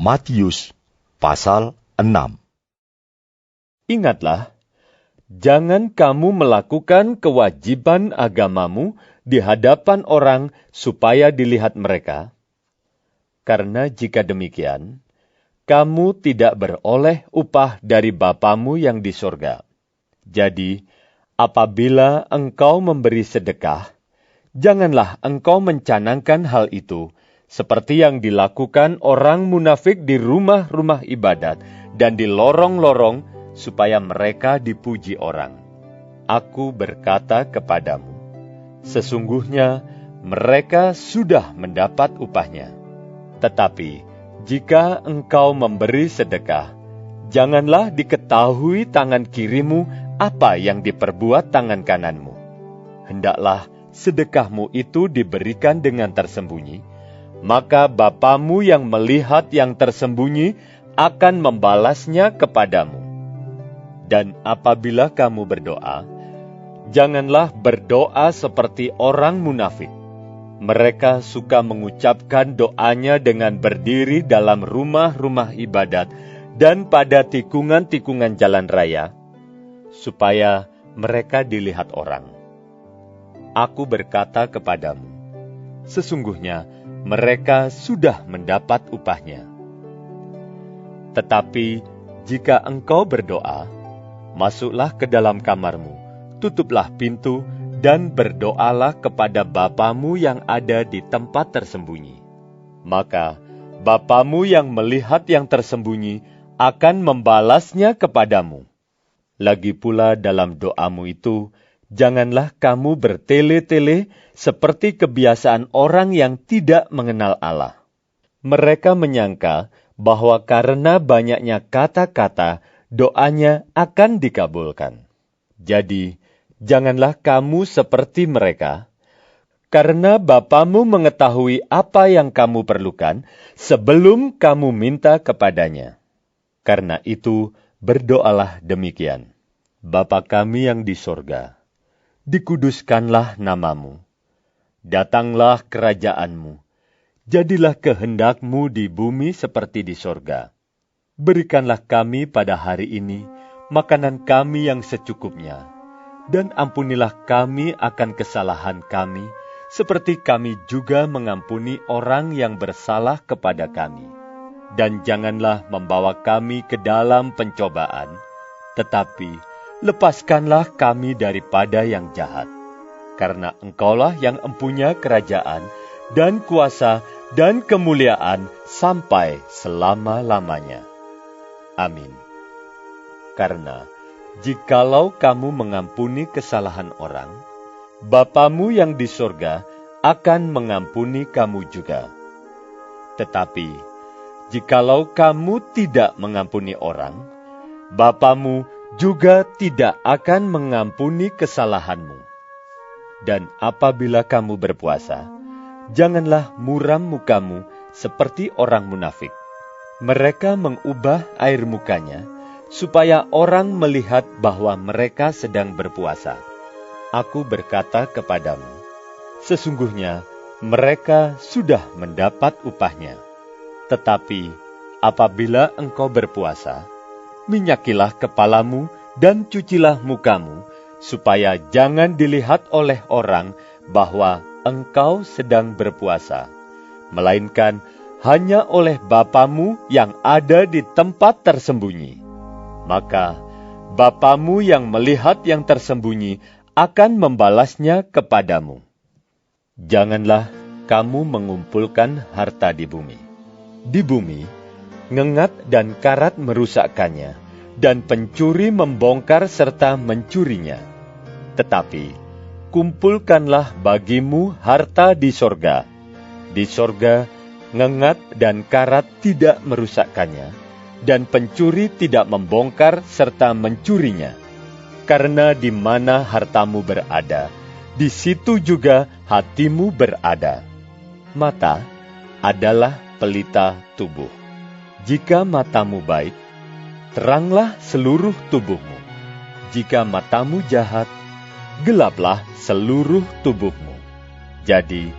Matius pasal 6. Ingatlah, jangan kamu melakukan kewajiban agamamu di hadapan orang supaya dilihat mereka, karena jika demikian, kamu tidak beroleh upah dari Bapamu yang di sorga. Jadi, apabila engkau memberi sedekah, janganlah engkau mencanangkan hal itu, seperti yang dilakukan orang munafik di rumah-rumah ibadat dan di lorong-lorong, supaya mereka dipuji orang. Aku berkata kepadamu, sesungguhnya mereka sudah mendapat upahnya. Tetapi, jika engkau memberi sedekah, janganlah diketahui tangan kirimu apa yang diperbuat tangan kananmu. Hendaklah sedekahmu itu diberikan dengan tersembunyi, maka Bapamu yang melihat yang tersembunyi akan membalasnya kepadamu. Dan apabila kamu berdoa, janganlah berdoa seperti orang munafik. Mereka suka mengucapkan doanya dengan berdiri dalam rumah-rumah ibadat dan pada tikungan-tikungan jalan raya, supaya mereka dilihat orang. Aku berkata kepadamu, sesungguhnya mereka sudah mendapat upahnya. Tetapi jika engkau berdoa, masuklah ke dalam kamarmu, tutuplah pintu, dan berdoalah kepada Bapamu yang ada di tempat tersembunyi. Maka Bapamu yang melihat yang tersembunyi akan membalasnya kepadamu. Lagi pula dalam doamu itu, janganlah kamu bertele-tele seperti kebiasaan orang yang tidak mengenal Allah. Mereka menyangka bahwa karena banyaknya kata-kata, doanya akan dikabulkan. Jadi, janganlah kamu seperti mereka, karena Bapamu mengetahui apa yang kamu perlukan sebelum kamu minta kepadanya. Karena itu, berdoalah demikian. Bapa kami yang di sorga, dikuduskanlah namamu. Datanglah kerajaanmu. Jadilah kehendakmu di bumi seperti di sorga. Berikanlah kami pada hari ini makanan kami yang secukupnya. Dan ampunilah kami akan kesalahan kami, seperti kami juga mengampuni orang yang bersalah kepada kami. Dan janganlah membawa kami ke dalam pencobaan, tetapi lepaskanlah kami daripada yang jahat. Karena Engkaulah yang empunya kerajaan, dan kuasa, dan kemuliaan sampai selama-lamanya. Amin. Karena jikalau kamu mengampuni kesalahan orang, Bapamu yang di sorga akan mengampuni kamu juga. Tetapi, jikalau kamu tidak mengampuni orang, Bapamu juga tidak akan mengampuni kesalahanmu. Dan apabila kamu berpuasa, janganlah muram mukamu seperti orang munafik. Mereka mengubah air mukanya, supaya orang melihat bahwa mereka sedang berpuasa. Aku berkata kepadamu, sesungguhnya mereka sudah mendapat upahnya. Tetapi apabila engkau berpuasa, minyakilah kepalamu dan cucilah mukamu, supaya jangan dilihat oleh orang bahwa engkau sedang berpuasa, melainkan hanya oleh Bapamu yang ada di tempat tersembunyi. Maka Bapamu yang melihat yang tersembunyi akan membalasnya kepadamu. Janganlah kamu mengumpulkan harta di bumi. Di bumi, ngengat dan karat merusakkannya, dan pencuri membongkar serta mencurinya. Tetapi, kumpulkanlah bagimu harta di sorga. Di sorga, ngengat dan karat tidak merusakkannya, dan pencuri tidak membongkar serta mencurinya. Karena di mana hartamu berada, di situ juga hatimu berada. Mata adalah pelita tubuh. Jika matamu baik, teranglah seluruh tubuhmu. Jika matamu jahat, gelaplah seluruh tubuhmu. Jadi,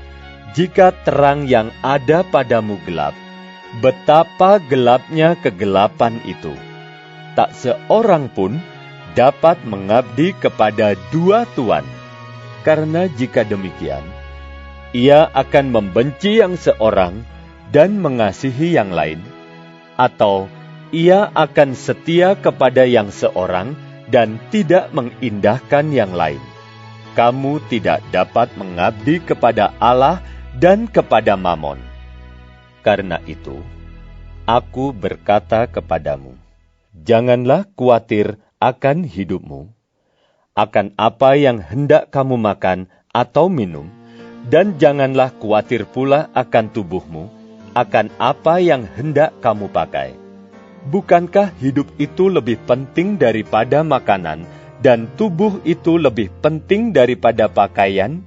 jika terang yang ada padamu gelap, betapa gelapnya kegelapan itu. Tak seorang pun dapat mengabdi kepada dua tuan, karena jika demikian, ia akan membenci yang seorang dan mengasihi yang lain, atau ia akan setia kepada yang seorang dan tidak mengindahkan yang lain. Kamu tidak dapat mengabdi kepada Allah dan kepada Mamon. Karena itu, aku berkata kepadamu, janganlah khawatir akan hidupmu, akan apa yang hendak kamu makan atau minum, dan janganlah khawatir pula akan tubuhmu, akan apa yang hendak kamu pakai. Bukankah hidup itu lebih penting daripada makanan, dan tubuh itu lebih penting daripada pakaian?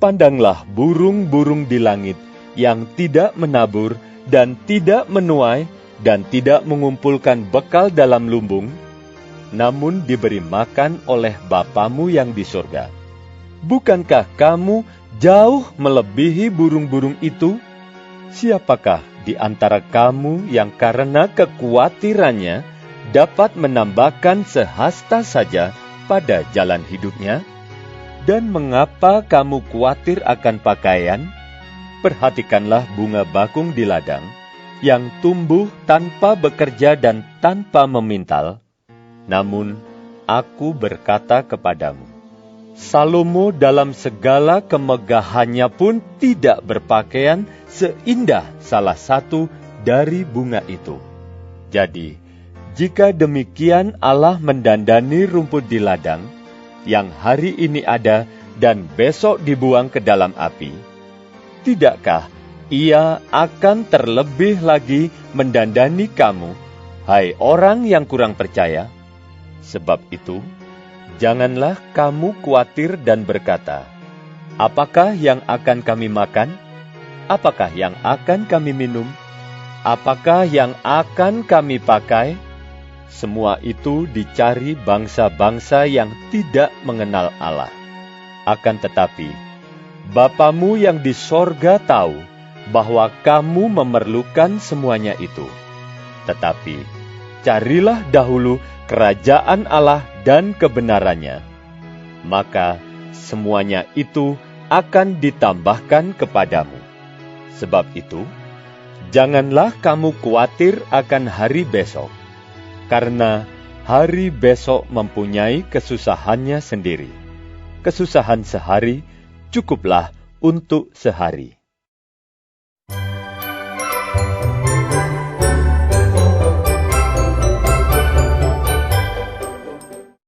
Pandanglah burung-burung di langit yang tidak menabur dan tidak menuai dan tidak mengumpulkan bekal dalam lumbung, namun diberi makan oleh Bapamu yang di surga. Bukankah kamu jauh melebihi burung-burung itu? Siapakah di antara kamu yang karena kekhawatirannya dapat menambahkan sehasta saja pada jalan hidupnya? Dan mengapa kamu khawatir akan pakaian? Perhatikanlah bunga bakung di ladang, yang tumbuh tanpa bekerja dan tanpa memintal. Namun, aku berkata kepadamu, Salomo dalam segala kemegahannya pun tidak berpakaian seindah salah satu dari bunga itu. Jadi, jika demikian Allah mendandani rumput di ladang, yang hari ini ada dan besok dibuang ke dalam api, tidakkah Ia akan terlebih lagi mendandani kamu, hai orang yang kurang percaya? Sebab itu, janganlah kamu khawatir dan berkata, apakah yang akan kami makan? Apakah yang akan kami minum? Apakah yang akan kami pakai? Semua itu dicari bangsa-bangsa yang tidak mengenal Allah. Akan tetapi, Bapamu yang di sorga tahu bahwa kamu memerlukan semuanya itu. Tetapi, carilah dahulu kerajaan Allah dan kebenarannya, maka semuanya itu akan ditambahkan kepadamu. Sebab itu, janganlah kamu khawatir akan hari besok, karena hari besok mempunyai kesusahannya sendiri. Kesusahan sehari cukuplah untuk sehari.